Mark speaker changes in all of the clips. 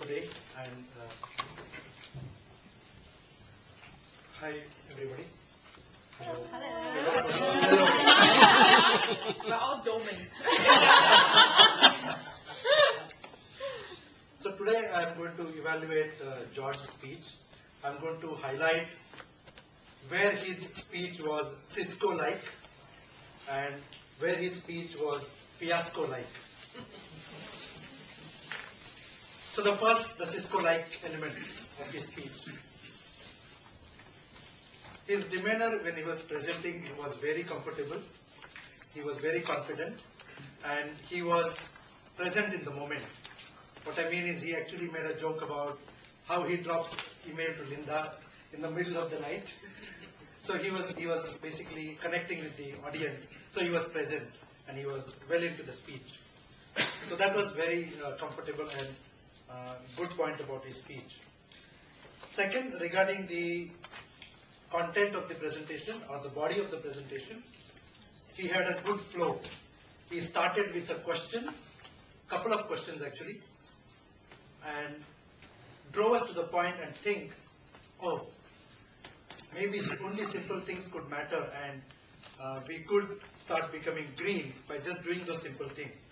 Speaker 1: today. And hi, everybody.
Speaker 2: Hello.
Speaker 1: Hello.
Speaker 2: We're all dormant.
Speaker 1: So today I'm going to evaluate George's speech. I'm going to highlight where his speech was Cisco-like and where his speech was fiasco-like. So the Cisco-like elements of his speech. His demeanor when he was presenting was very comfortable, he was very confident, and he was present in the moment. What I mean is he actually made a joke about how he drops email to Linda in the middle of the night. So he was basically connecting with the audience. So he was present and he was well into the speech. So that was very comfortable and good point about his speech. Second, regarding the content of the presentation or the body of the presentation, he had a good flow. He started with a question, couple of questions actually, and drove us to the point and think, oh, maybe only simple things could matter and we could start becoming green by just doing those simple things.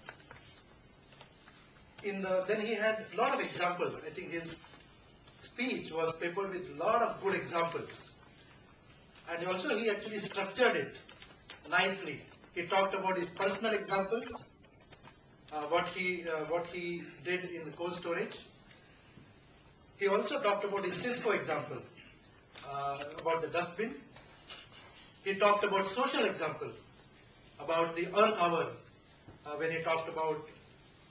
Speaker 1: Then he had a lot of examples. I think his speech was papered with a lot of good examples. And also he actually structured it nicely. He talked about his personal examples, what he did in the cold storage. He also talked about his Cisco example, about the dustbin. He talked about social example, about the Earth Hour, when he talked about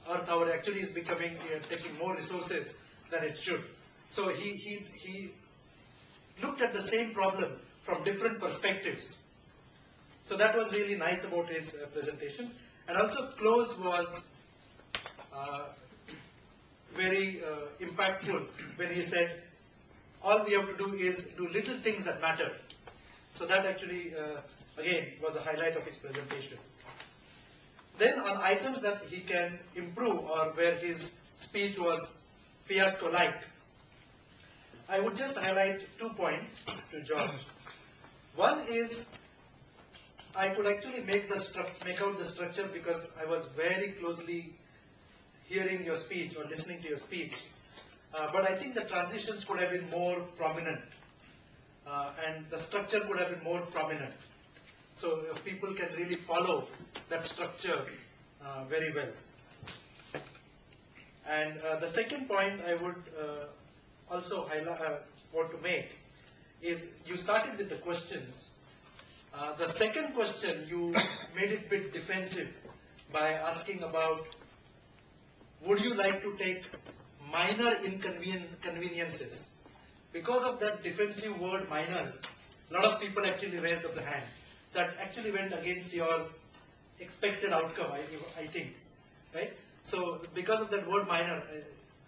Speaker 1: Earth Hour actually is becoming, taking more resources than it should. So he looked at the same problem from different perspectives. So that was really nice about his presentation. And also close was very impactful when he said, all we have to do is do little things that matter. So that actually, again, was a highlight of his presentation. Then on items that he can improve or where his speech was fiasco-like, I would just highlight 2 points to George. One is, I could actually make out the structure because I was very closely hearing your speech or listening to your speech. But I think the transitions could have been more prominent and the structure could have been more prominent. So people can really follow that structure very well. And the second point I would also want to make is you started with the questions. The second question, you made it a bit defensive by asking about, would you like to take minor inconveniences? Because of that defensive word minor, a lot of people actually raised up the hand. That actually went against your expected outcome, I think, right? So because of that word minor,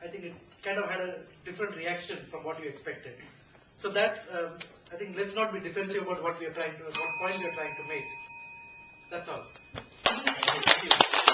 Speaker 1: I think it kind of had a different reaction from what you expected. So that, I think, let's not be defensive about what point we are trying to make. That's all. Thank you.